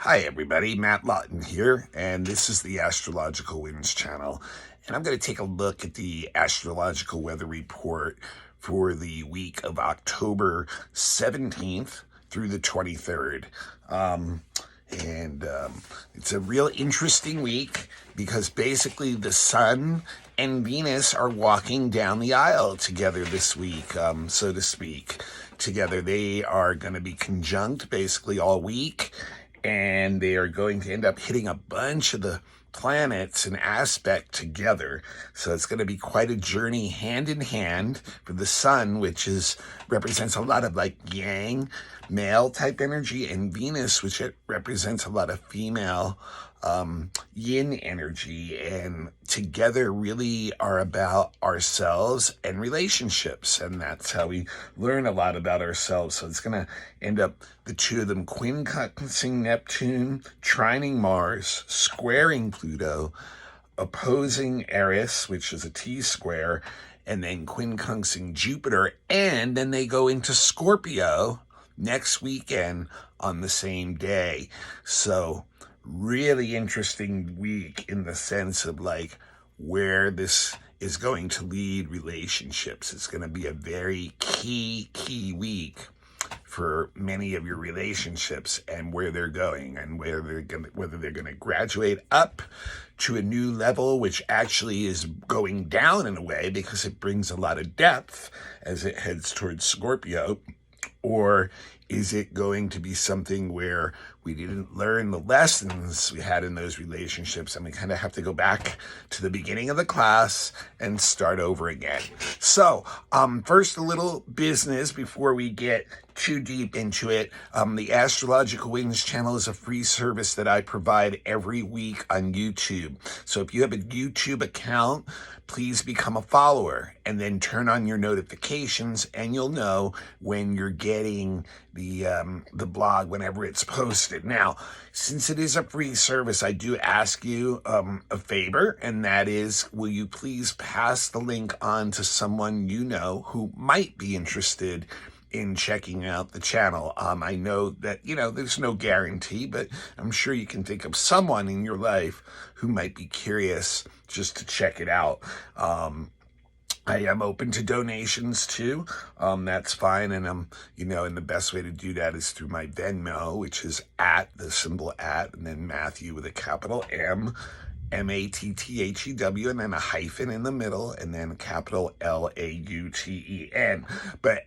Hi everybody, Matt Lawton here, and this is the Astrological Winds channel, and I'm going to take a look at the astrological weather report for the week of October 17th through the 23rd. It's a real interesting week because basically the Sun and Venus are walking down the aisle together this week, so to speak. Together, they are going to be conjunct basically all week, and they are going to end up hitting a bunch of the planets in aspect together. So it's going to be quite a journey hand in hand for the Sun, which represents a lot of like yang, male type energy, and Venus, which it represents a lot of female yin energy, and together really are about ourselves and relationships, and that's how we learn a lot about ourselves. So it's going to end up the two of them quincunxing Neptune, trining Mars, squaring Pluto, opposing Eris, which is a T-square, and then quincunxing Jupiter, and then they go into Scorpio next weekend on the same day. So really interesting week in the sense of like where this is going to lead relationships. It's going to be a very key week for many of your relationships and where they're going, and whether they're going to graduate up to a new level, which actually is going down in a way because it brings a lot of depth as it heads towards Scorpio, or is it going to be something where we didn't learn the lessons we had in those relationships and we kind of have to go back to the beginning of the class and start over again? So, first a little business before we get too deep into it. The Astrological Winds channel is a free service that I provide every week on YouTube. So if you have a YouTube account, please become a follower and then turn on your notifications, and you'll know when you're getting the blog whenever it's posted. Now, since it is a free service, I do ask you a favor, and that is, will you please pass the link on to someone you know who might be interested in checking out the channel. I know that, there's no guarantee, but I'm sure you can think of someone in your life who might be curious just to check it out. I am open to donations too. That's fine. And and the best way to do that is through my Venmo, which is the symbol @ and then Matthew with a capital M, Mattthew, and then a hyphen in the middle, and then a capital Lauten.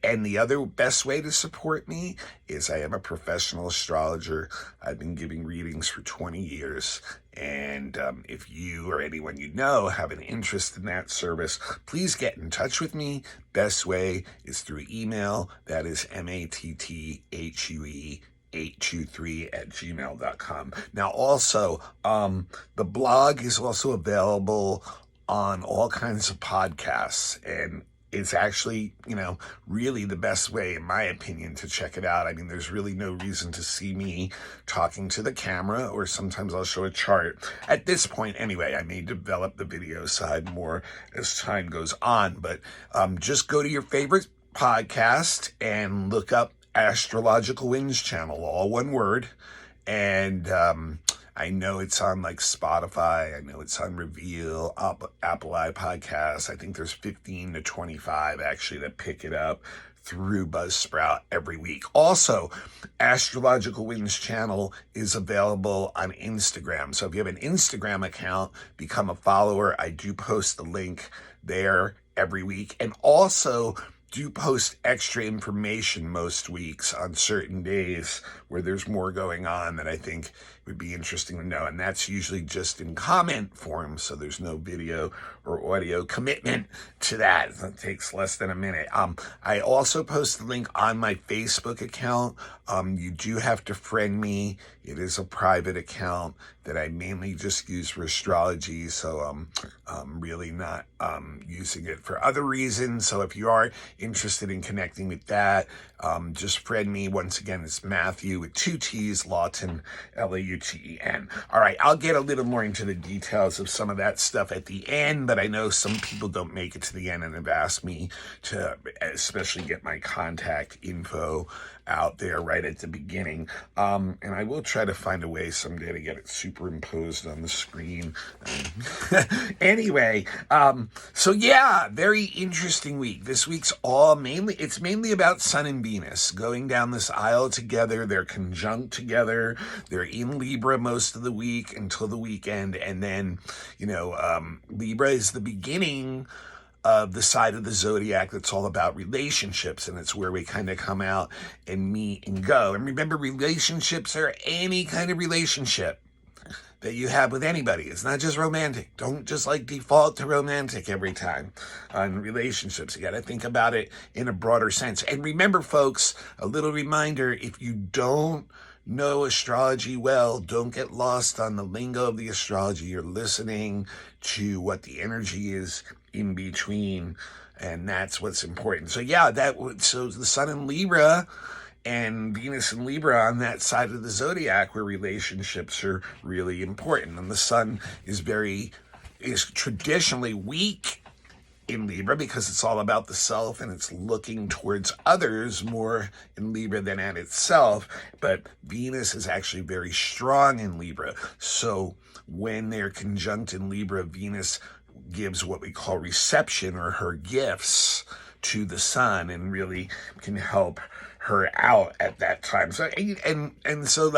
And the other best way to support me is I am a professional astrologer. I've been giving readings for 20 years. And if you or anyone you know have an interest in that service, please get in touch with me. Best way is through email. That is matthe823@gmail.com. Now, also, the blog is also available on all kinds of podcasts, and it's actually, really the best way, in my opinion, to check it out. I mean, there's really no reason to see me talking to the camera, or sometimes I'll show a chart. At this point, anyway, I may develop the video side more as time goes on, but just go to your favorite podcast and look up Astrological Winds channel, all one word, and I know it's on like Spotify, I know it's on Reveal, Apple iPodcasts. I think there's 15 to 25 actually that pick it up through Buzzsprout every week. Also, Astrological Winds channel is available on Instagram. So if you have an Instagram account, become a follower. I do post the link there every week, and also do post extra information most weeks on certain days where there's more going on that I think would be interesting to know. And that's usually just in comment form, so there's no video or audio commitment to that. It takes less than a minute. I also post the link on my Facebook account. You do have to friend me. It is a private account that I mainly just use for astrology, so I'm really not using it for other reasons. So if you are interested in connecting with that, just friend me. Once again, it's Matthew with 2 T's, Lawton, Lauten. All right, I'll get a little more into the details of some of that stuff at the end, but I know some people don't make it to the end and have asked me to especially get my contact info out there right at the beginning. And I will try to find a way someday to get it superimposed on the screen. Anyway, so yeah, very interesting week. This week's it's mainly about Sun and Venus going down this aisle together. They're conjunct together. They're in Libra most of the week until the weekend. And then, Libra is the beginning of the side of the zodiac that's all about relationships, and it's where we kind of come out and meet and go. And remember, relationships are any kind of relationship that you have with anybody. It's not just romantic. Don't just default to romantic every time on relationships. You got to think about it in a broader sense. And remember, folks, a little reminder, if you don't know astrology well, don't get lost on the lingo of the astrology. You're listening to what the energy is in between, and that's what's important. So yeah, so the Sun in Libra and Venus in Libra on that side of the zodiac where relationships are really important. And the Sun is traditionally weak in Libra because it's all about the self and it's looking towards others more in Libra than at itself. But Venus is actually very strong in Libra. So when they're conjunct in Libra, Venus gives what we call reception, or her gifts, to the Sun, and really can help her out at that time. So so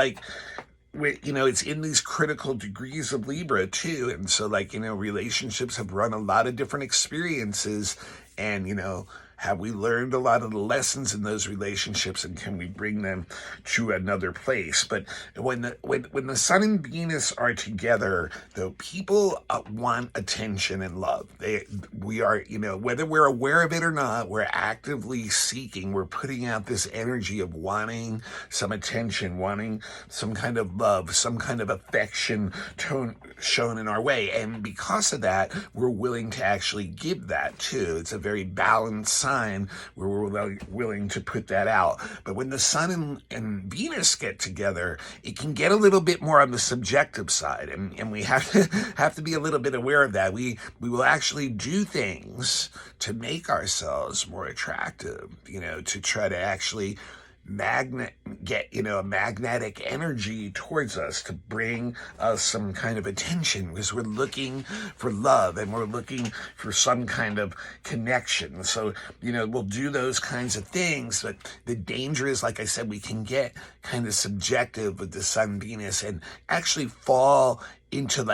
it's in these critical degrees of Libra too, and so relationships have run a lot of different experiences, and have we learned a lot of the lessons in those relationships, and can we bring them to another place? But when the Sun and Venus are together, though, people want attention and love. We are, whether we're aware of it or not, we're actively seeking. We're putting out this energy of wanting some attention, wanting some kind of love, some kind of affection shown in our way. And because of that, we're willing to actually give that too. It's a very balanced sign where we're willing to put that out. But when the Sun and Venus get together, it can get a little bit more on the subjective side, and we have to be a little bit aware of that. We will actually do things to make ourselves more attractive, to try to actually get a magnetic energy towards us, to bring us some kind of attention, because we're looking for love and we're looking for some kind of connection. So we'll do those kinds of things, but the danger is, like I said, we can get kind of subjective with the Sun Venus and actually fall into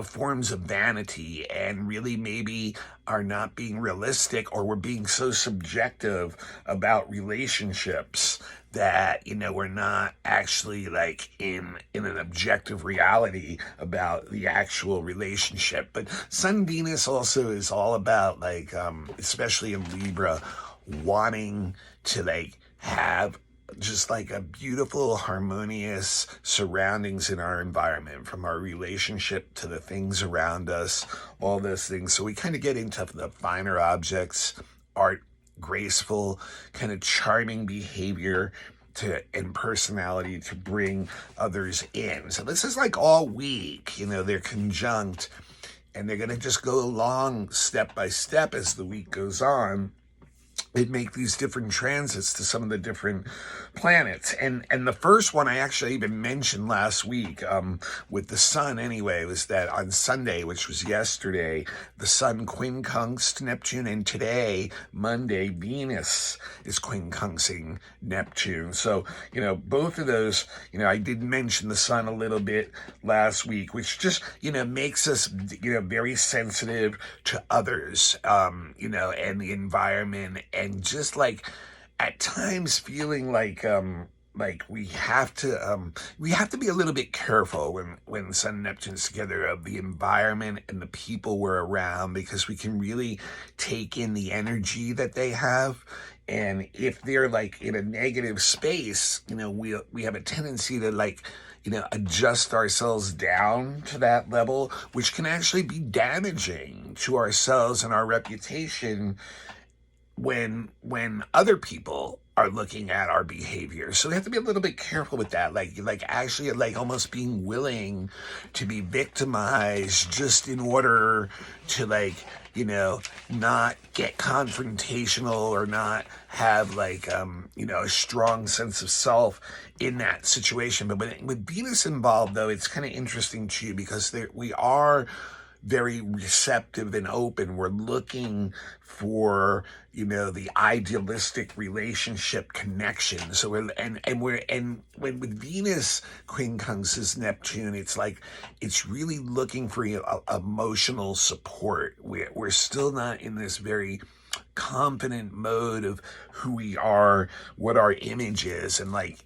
forms of vanity, and really maybe are not being realistic, or we're being so subjective about relationships that we're not actually in an objective reality about the actual relationship. But Sun Venus also is all about especially in Libra, wanting to have just a beautiful, harmonious surroundings in our environment, from our relationship to the things around us, all those things. So we kind of get into the finer objects, art, graceful, kind of charming behavior and personality to bring others in. So this is all week, they're conjunct, and they're going to just go along step by step as the week goes on. They make these different transits to some of the different planets. And the first one I actually even mentioned last week with the Sun anyway, was that on Sunday, which was yesterday, the Sun quincunxed Neptune, and today, Monday, Venus is quincunxing Neptune. So, both of those, I did mention the Sun a little bit last week, which just, makes us, very sensitive to others, and the environment, and just at times feeling we have to be a little bit careful when Sun and Neptune's together, of the environment and the people we're around, because we can really take in the energy that they have. And if they're in a negative space, we have a tendency to adjust ourselves down to that level, which can actually be damaging to ourselves and our reputation when other people are looking at our behavior. So we have to be a little bit careful with that. Like actually like almost being willing to be victimized just in order to like, not get confrontational or not have like, a strong sense of self in that situation. But with Venus involved though, it's kind of interesting too, because we are very receptive and open. We're looking for, the idealistic relationship connection. So when with Venus quincunxes Neptune, it's like, it's really looking for emotional support. We're still not in this very confident mode of who we are, what our image is, and like,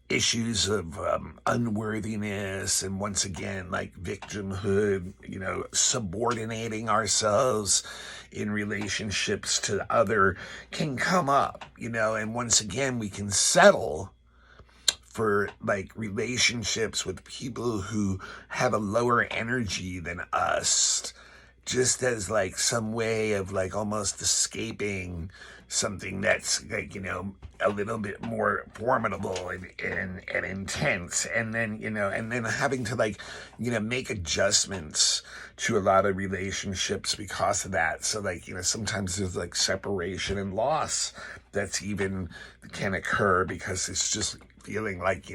issues of unworthiness, and once again like victimhood, subordinating ourselves in relationships to other can come up, and once again we can settle for like relationships with people who have a lower energy than us, just as like some way of like almost escaping something that's like, a little bit more formidable and intense. And then, and then having to like, make adjustments to a lot of relationships because of that. So like, sometimes there's like separation and loss that's even can occur because it's just feeling like,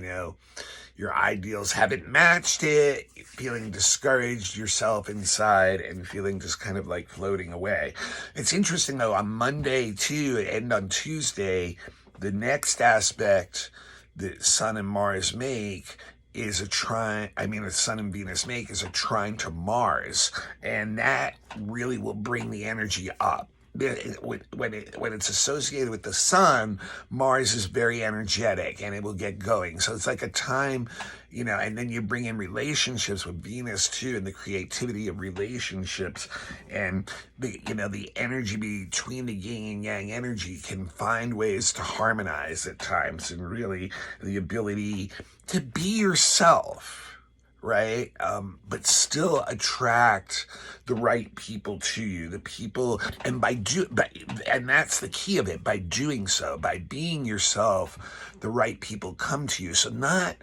your ideals haven't matched it, feeling discouraged yourself inside and feeling just kind of like floating away. It's interesting though, on Monday too, and on Tuesday, the next aspect that Sun and Mars make is a trine. The Sun and Venus make is a trine to Mars, and that really will bring the energy up. When it's associated with the Sun, Mars is very energetic and it will get going. So it's like a time, and then you bring in relationships with Venus too, and the creativity of relationships, and the energy between the yin and yang energy can find ways to harmonize at times, and really the ability to be yourself, right? But still attract the right people to you, the people, and and that's the key of it. By doing so, by being yourself, the right people come to you. So not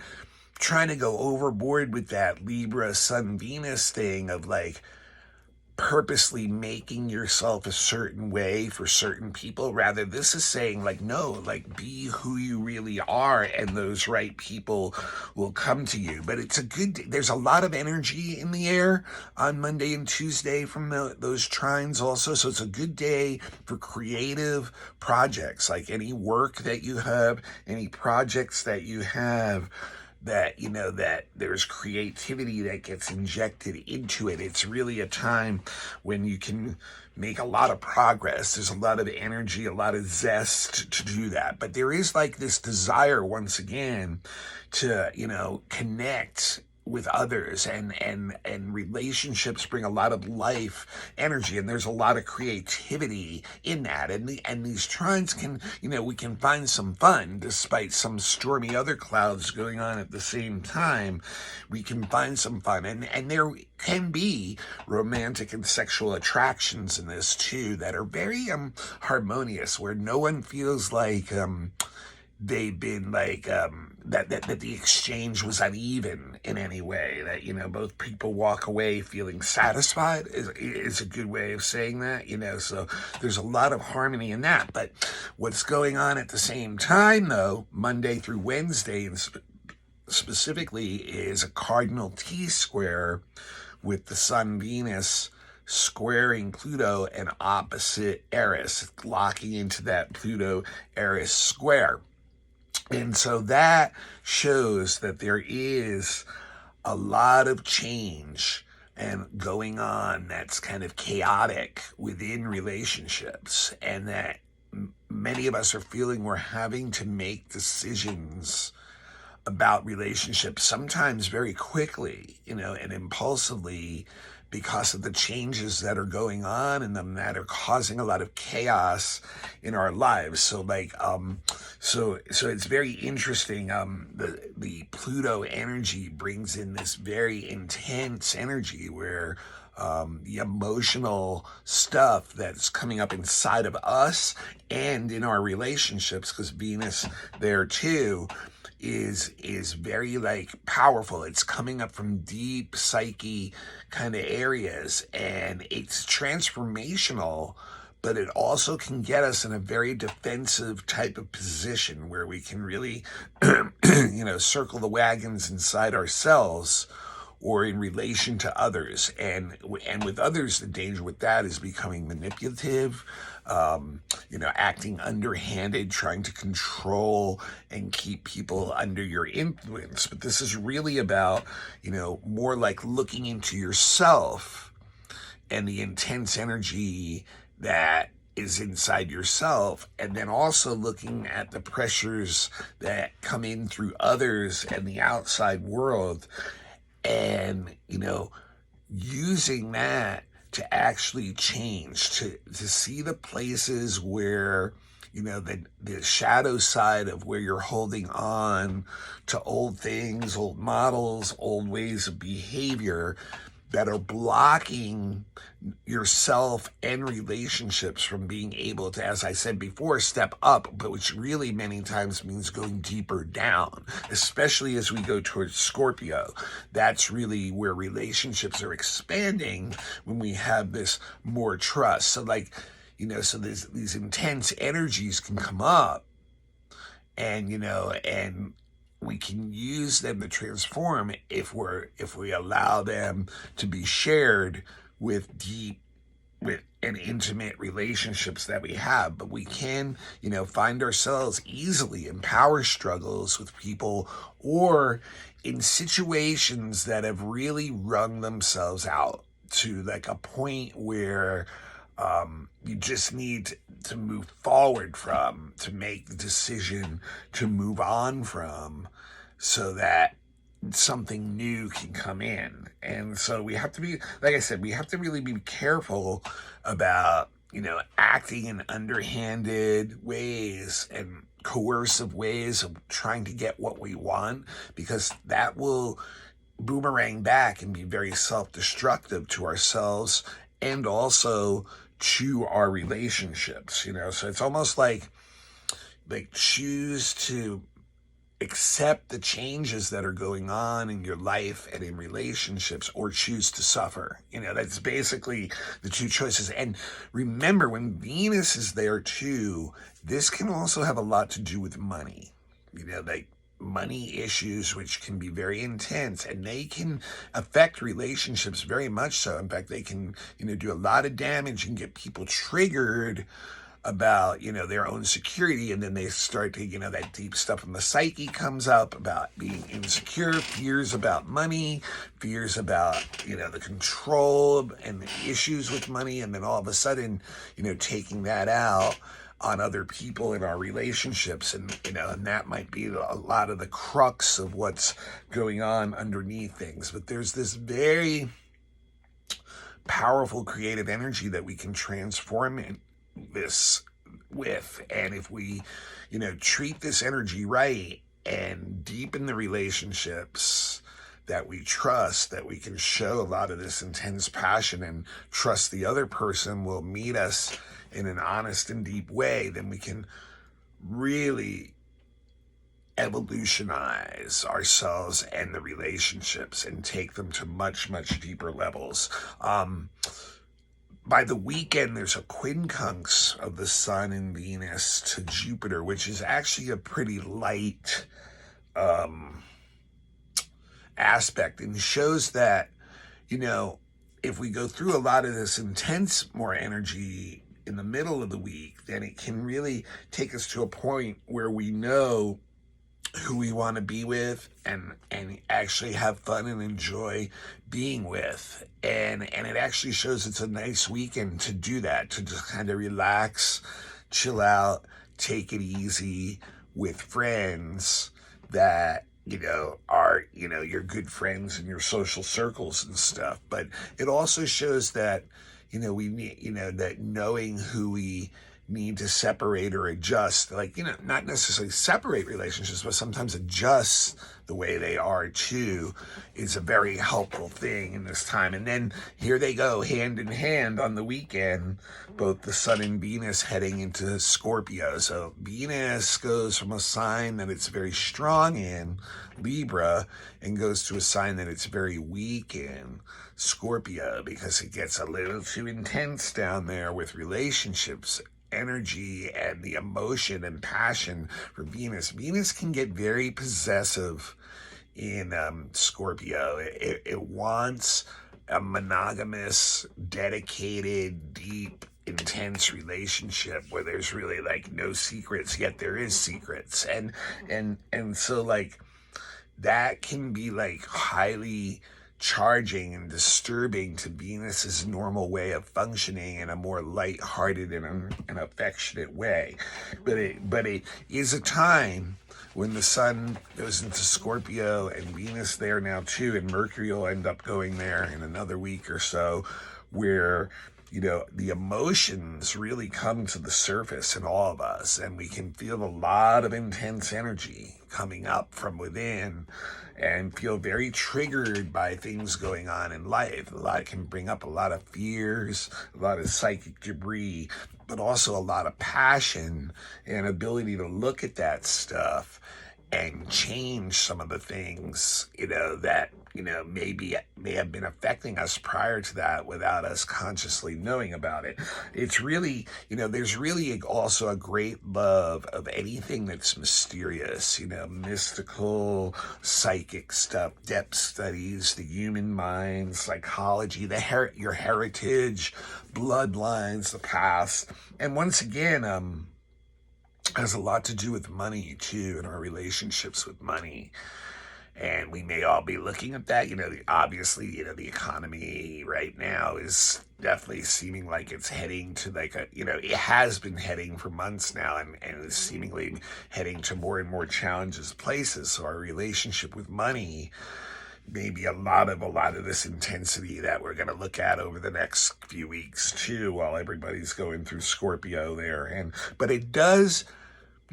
trying to go overboard with that Libra Sun Venus thing of like purposely making yourself a certain way for certain people. Rather, this is saying like, no, like be who you really are, and those right people will come to you. But it's a good day. There's a lot of energy in the air on Monday and Tuesday from those trines also. So it's a good day for creative projects, like any work that you have, any projects that you have, that that there's creativity that gets injected into it. It's really a time when you can make a lot of progress. There's a lot of energy, a lot of zest to do that. But there is like this desire once again to connect with others, and relationships bring a lot of life energy, and there's a lot of creativity in that, and these trines can, we can find some fun despite some stormy other clouds going on at the same time. We can find some fun, and there can be romantic and sexual attractions in this too that are very harmonious, where no one feels like they've been like that the exchange was uneven in any way, that both people walk away feeling satisfied is a good way of saying that, so there's a lot of harmony in that. But what's going on at the same time though, Monday through Wednesday and specifically, is a cardinal T-square with the Sun Venus squaring Pluto and opposite Eris, locking into that Pluto Eris square. And so that shows that there is a lot of change and going on that's kind of chaotic within relationships, and that many of us are feeling we're having to make decisions about relationships, sometimes very quickly, and impulsively, because of the changes that are going on in them that are causing a lot of chaos in our lives. So like, so it's very interesting. The Pluto energy brings in this very intense energy where the emotional stuff that's coming up inside of us and in our relationships, because Venus there too is very like powerful. It's coming up from deep psyche kind of areas, and it's transformational, but it also can get us in a very defensive type of position where we can really, circle the wagons inside ourselves or in relation to others. And with others, the danger with that is becoming manipulative, acting underhanded, trying to control and keep people under your influence. But this is really about, more like looking into yourself and the intense energy that is inside yourself, and then also looking at the pressures that come in through others and the outside world, and using that to actually change, to see the places where the shadow side of where you're holding on to old things, old models, old ways of behavior that are blocking yourself and relationships from being able to, as I said before, step up, but which really many times means going deeper down, especially as we go towards Scorpio. That's really where relationships are expanding when we have this more trust. So so these intense energies can come up, and we can use them to transform if we allow them to be shared with deep, with and intimate relationships that we have. But we can, find ourselves easily in power struggles with people, or in situations that have really wrung themselves out to like a point where you just need to move forward from, to make the decision to move on from, so that something new can come in. And so we have to be, like I said, we have to really be careful about, acting in underhanded ways and coercive ways of trying to get what we want, because that will boomerang back and be very self-destructive to ourselves and also to our relationships. So it's almost like choose to accept the changes that are going on in your life and in relationships, or choose to suffer. That's basically the two choices. And remember, when Venus is there too, this can also have a lot to do with money, money issues, which can be very intense, and they can affect relationships very much so. In fact, they can, do a lot of damage and get people triggered about, their own security. And then they start to, that deep stuff in the psyche comes up about being insecure, fears about money, fears about, the control and the issues with money. And then all of a sudden, taking that out on other people in our relationships. And, and that might be a lot of the crux of what's going on underneath things. But there's this very powerful creative energy that we can transform in this with. And if we, treat this energy right and deepen the relationships that we trust, that we can show a lot of this intense passion and trust the other person will meet us in an honest and deep way, then we can really evolutionize ourselves and the relationships and take them to much, much deeper levels. By the weekend, there's a quincunx of the Sun and Venus to Jupiter, which is actually a pretty light aspect, and shows that, if we go through a lot of this intense, more energy in the middle of the week, then it can really take us to a point where we know who we want to be with and actually have fun and enjoy being with. And it actually shows it's a nice weekend to do that, to just kind of relax, chill out, take it easy with friends that, are, your good friends in your social circles and stuff. But it also shows that, we need, that knowing who we need to separate or adjust, like, not necessarily separate relationships, but sometimes adjust the way they are too, is a very helpful thing in this time. And then here they go hand in hand on the weekend, both the Sun and Venus heading into Scorpio. So Venus goes from a sign that it's very strong in, Libra, and goes to a sign that it's very weak in, Scorpio, because it gets a little too intense down there with relationships, energy, and the emotion and passion for Venus. Venus can get very possessive in Scorpio. It wants a monogamous, dedicated, deep, intense relationship where there's really like no secrets, yet there is secrets. And so like that can be like highly charging and disturbing to Venus's normal way of functioning in a more light-hearted and an affectionate way. But it is a time when the Sun goes into Scorpio and Venus there now too, and Mercury will end up going there in another week or so, where the emotions really come to the surface in all of us, and we can feel a lot of intense energy coming up from within and feel very triggered by things going on in life. A lot can bring up a lot of fears, a lot of psychic debris, but also a lot of passion and ability to look at that stuff and change some of the things, that, may have been affecting us prior to that without us consciously knowing about it. It's really, there's really also a great love of anything that's mysterious, mystical, psychic stuff, depth studies, the human mind, psychology, your heritage, bloodlines, the past. And once again, has a lot to do with money too, and our relationships with money. And we may all be looking at that. Obviously, the economy right now is definitely seeming like it's heading to it has been heading for months now, and is seemingly heading to more and more challenges places. So our relationship with money, maybe a lot of this intensity that we're going to look at over the next few weeks too, while everybody's going through Scorpio there. But it does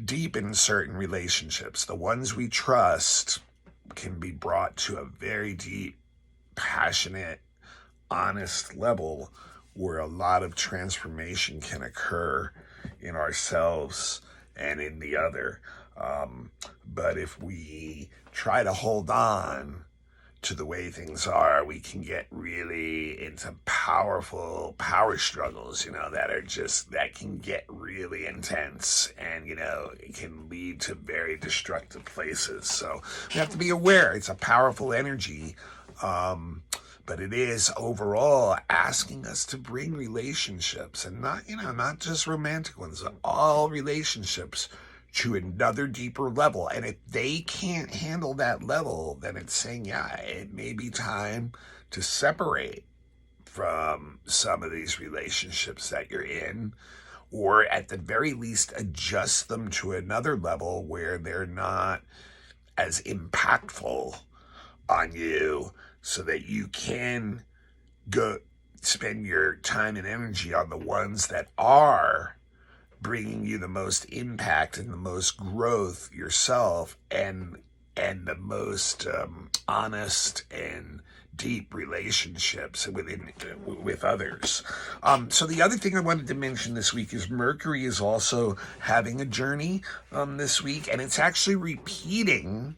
deepen certain relationships. The ones we trust can be brought to a very deep, passionate, honest level where a lot of transformation can occur in ourselves and in the other. But if we try to hold on to the way things are, we can get really into powerful power struggles, that can get really intense, and, it can lead to very destructive places. So we have to be aware it's a powerful energy, but it is overall asking us to bring relationships, and not just romantic ones, all relationships, to another deeper level. And if they can't handle that level, then it's saying, it may be time to separate from some of these relationships that you're in, or at the very least adjust them to another level where they're not as impactful on you, so that you can go spend your time and energy on the ones that are bringing you the most impact and the most growth yourself, and the most honest and deep relationships with others. So the other thing I wanted to mention this week is Mercury is also having a journey this week, and it's actually repeating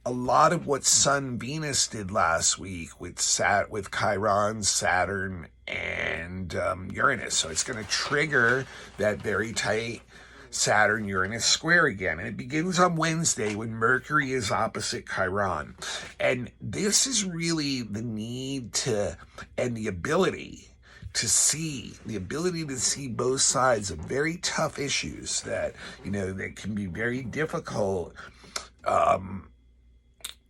a lot of what Sun Venus did last week with Chiron, Saturn, and Uranus. So it's going to trigger that very tight Saturn-Uranus square again. And it begins on Wednesday when Mercury is opposite Chiron. And this is really the need to, and the ability to see both sides of very tough issues that, that can be very difficult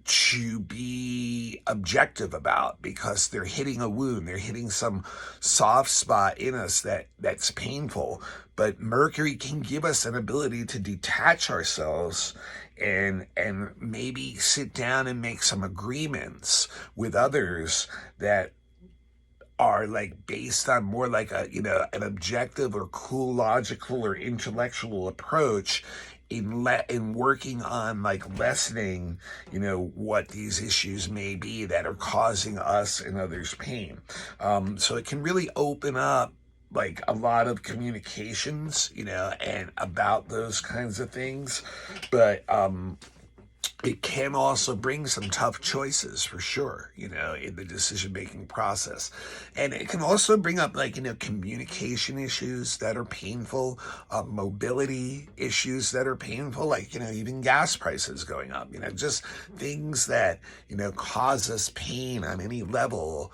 to be objective about, because they're hitting a wound, they're hitting some soft spot in us that's painful. But Mercury can give us an ability to detach ourselves and maybe sit down and make some agreements with others that are like based on more like a, an objective or cool logical or intellectual approach in working on like lessening, what these issues may be that are causing us and others pain. So it can really open up like a lot of communications, and about those kinds of things. But it can also bring some tough choices for sure, in the decision making process. And it can also bring up like, communication issues that are painful, mobility issues that are painful, like, even gas prices going up, just things that, cause us pain on any level,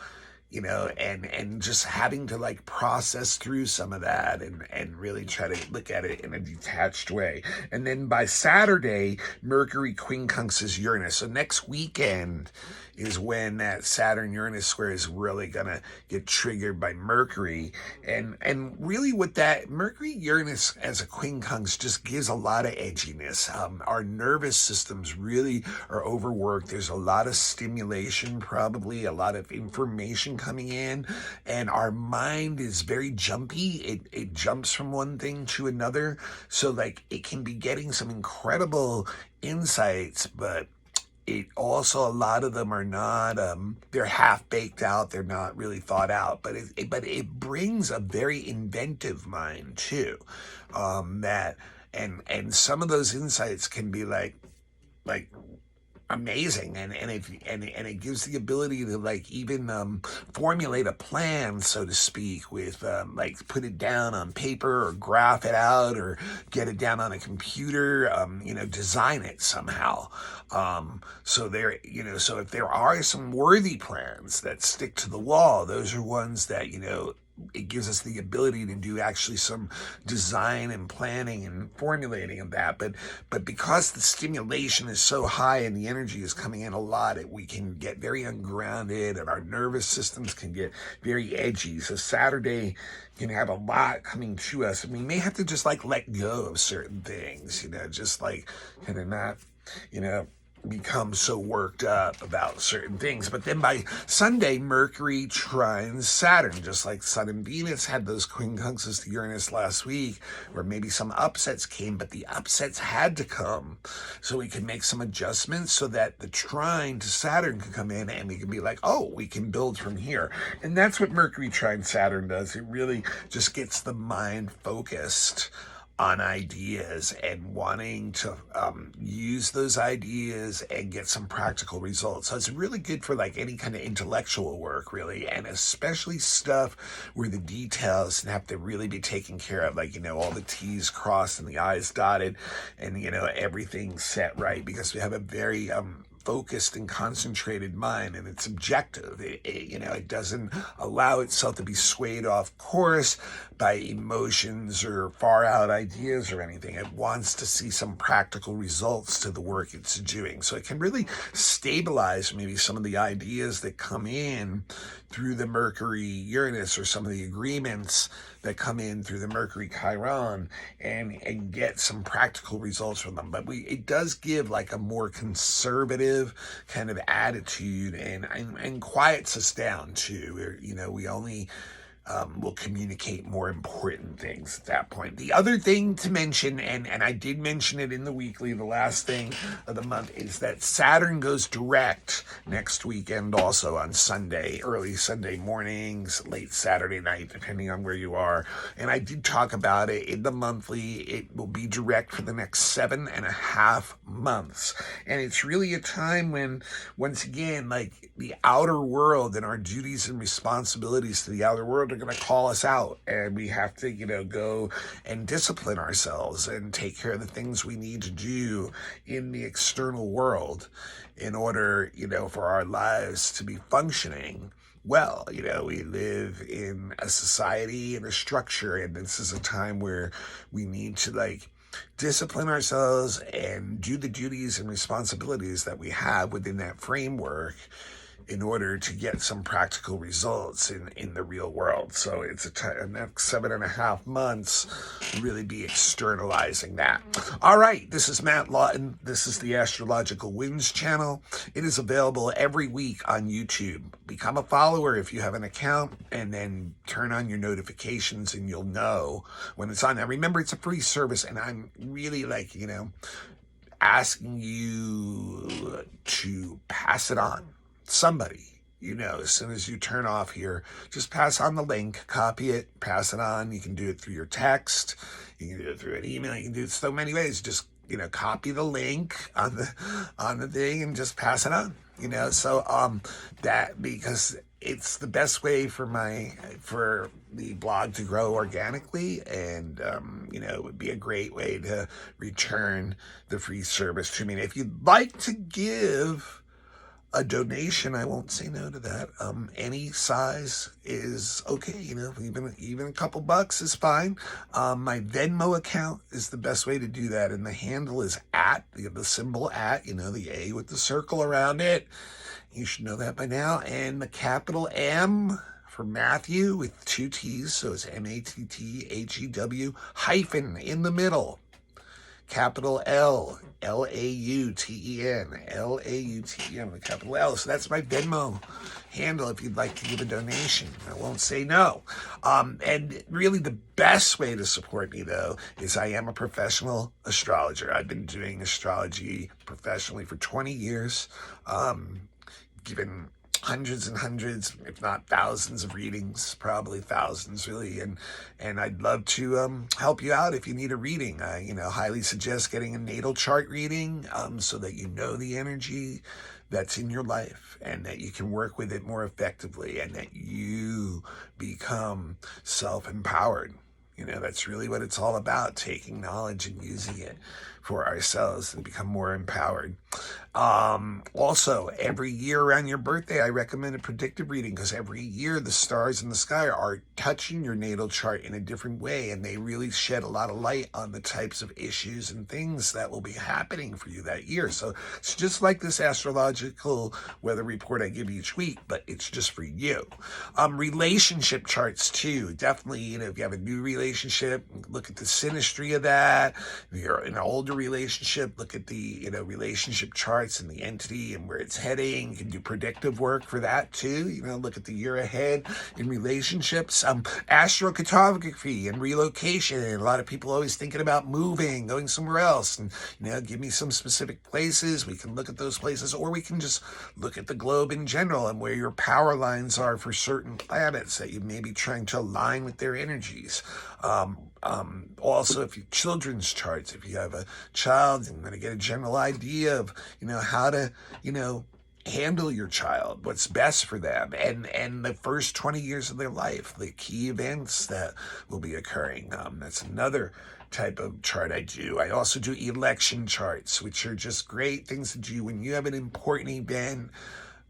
and just having to like process through some of that and really try to look at it in a detached way. And then by Saturday, Mercury quincunxes Uranus. So next weekend is when that Saturn-Uranus square is really gonna get triggered by Mercury. And really with that, Mercury-Uranus as a quincunx just gives a lot of edginess. Our nervous systems really are overworked. There's a lot of stimulation, probably a lot of information coming in, and our mind is very jumpy. It jumps from one thing to another. So like it can be getting some incredible insights, but it also, a lot of them are not, they're half baked out. They're not really thought out, but it brings a very inventive mind too. That, and some of those insights can be like amazing, and it gives the ability to like even formulate a plan, so to speak, with like put it down on paper or graph it out or get it down on a computer, design it somehow. So there, so if there are some worthy plans that stick to the wall, those are ones that, it gives us the ability to do actually some design and planning and formulating of that. But because the stimulation is so high and the energy is coming in a lot, we can get very ungrounded and our nervous systems can get very edgy. So Saturday can have a lot coming to us, and we may have to just like let go of certain things, just like kind of not, become so worked up about certain things. But then by Sunday, Mercury trines Saturn, just like Sun and Venus had those quincunxes to Uranus last week, where maybe some upsets came, but the upsets had to come so we can make some adjustments so that the trine to Saturn can come in and we can be like, oh, we can build from here. And that's what Mercury trine Saturn does. It really just gets the mind focused on ideas and wanting to use those ideas and get some practical results. So it's really good for like any kind of intellectual work, really, and especially stuff where the details have to really be taken care of, like, all the T's crossed and the I's dotted and, everything set right, because we have a very focused and concentrated mind, and it's objective. It doesn't allow itself to be swayed off course by emotions or far out ideas or anything. It wants to see some practical results to the work it's doing. So it can really stabilize maybe some of the ideas that come in through the Mercury Uranus, or some of the agreements that come in through the Mercury Chiron, and get some practical results from them. But it does give like a more conservative kind of attitude, and quiets us down too. We only will communicate more important things at that point. The other thing to mention, and I did mention it in the weekly, the last thing of the month, is that Saturn goes direct next weekend also on Sunday, early Sunday mornings, late Saturday night, depending on where you are. And I did talk about it in the monthly. It will be direct for the next 7.5 months. And it's really a time when, once again, like the outer world and our duties and responsibilities to the outer world are going to call us out, and we have to, go and discipline ourselves and take care of the things we need to do in the external world in order, for our lives to be functioning well. We live in a society and a structure, and this is a time where we need to like discipline ourselves and do the duties and responsibilities that we have within that framework in order to get some practical results in the real world. So it's a next 7.5 months, really be externalizing that. All right, this is Matt Lawton. This is the Astrological Winds channel. It is available every week on YouTube. Become a follower if you have an account, and then turn on your notifications and you'll know when it's on. Now remember, it's a free service, and I'm really asking you to pass it on. Somebody, as soon as you turn off here, just pass on the link, copy it, pass it on. You can do it through your text. You can do it through an email. You can do it so many ways. Just, copy the link on the thing and just pass it on, So, that, because it's the best way for the blog to grow organically, and it would be a great way to return the free service to me. And if you'd like to give a donation, I won't say no to that. Any size is okay, even a couple bucks is fine. My Venmo account is the best way to do that, and the handle is the symbol the A with the circle around it. You should know that by now. And the capital M for Matthew with 2 T's, so it's MATTHEW hyphen in the middle. Capital L, LAUTEN, LAUTEN, the capital L. So that's my Venmo handle if you'd like to give a donation. I won't say no. And really the best way to support me, though, is I am a professional astrologer. I've been doing astrology professionally for 20 years, given hundreds and hundreds, if not thousands of readings, probably thousands really. And I'd love to help you out if you need a reading. I, highly suggest getting a natal chart reading so that you know the energy that's in your life and that you can work with it more effectively and that you become self-empowered. That's really what it's all about, taking knowledge and using it for ourselves and become more empowered. Also, every year around your birthday, I recommend a predictive reading, because every year the stars in the sky are touching your natal chart in a different way, and they really shed a lot of light on the types of issues and things that will be happening for you that year. So it's just like this astrological weather report I give each week, but it's just for you. Relationship charts too. Definitely, if you have a new relationship, look at the synastry of that. If you're in an older relationship, look at the relationship charts and the entity and where it's heading. You can do predictive work for that too. Look at the year ahead in relationships. Astrocartography and relocation. A lot of people always thinking about moving, going somewhere else, and give me some specific places. We can look at those places, or we can just look at the globe in general and where your power lines are for certain planets that you may be trying to align with their energies. Also, if you children's charts, if you have a child, you're going to get a general idea of, how to, handle your child, what's best for them, and the first 20 years of their life, the key events that will be occurring. That's another type of chart I do. I also do election charts, which are just great things to do when you have an important event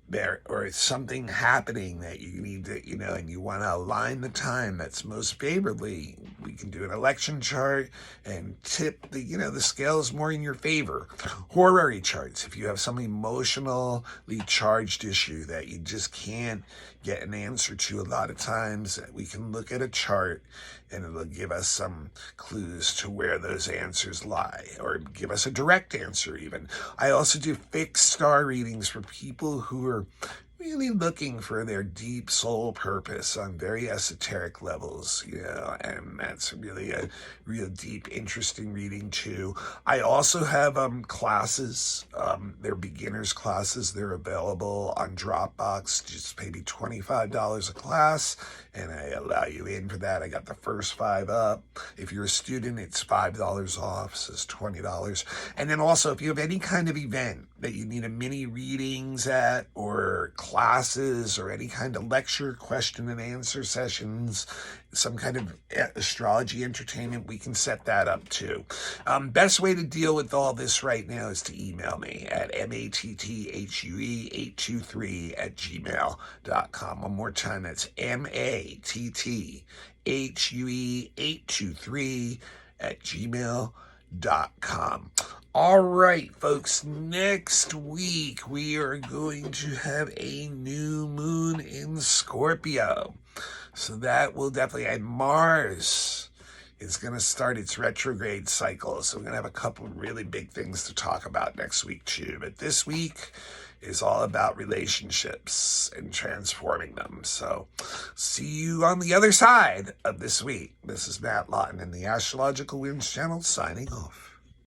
there, or it's something happening that you need to, and you want to align the time that's most favorably. We can do an election chart and tip the scales more in your favor. Horary charts, if you have some emotionally charged issue that you just can't get an answer to a lot of times, we can look at a chart and it'll give us some clues to where those answers lie, or give us a direct answer even. I also do fixed star readings for people who are really looking for their deep soul purpose on very esoteric levels, and that's really a real deep, interesting reading too. I also have classes. They're beginners classes. They're available on Dropbox, just maybe $25 a class, and I allow you in for that. I got the first 5 up. If you're a student, it's $5 off, so it's $20. And then also, if you have any kind of event that you need a mini readings at, or classes, or any kind of lecture, question and answer sessions, some kind of astrology entertainment, we can set that up too. Best way to deal with all this right now is to email me at matthue823@gmail.com. One more time, that's matthue823@gmail.com. All right, folks, next week we are going to have a new moon in Scorpio. So that will definitely, and Mars is going to start its retrograde cycle. So we're going to have a couple of really big things to talk about next week, too. But this week is all about relationships and transforming them. So see you on the other side of this week. This is Matt Lawton in the Astrological Winds channel signing off.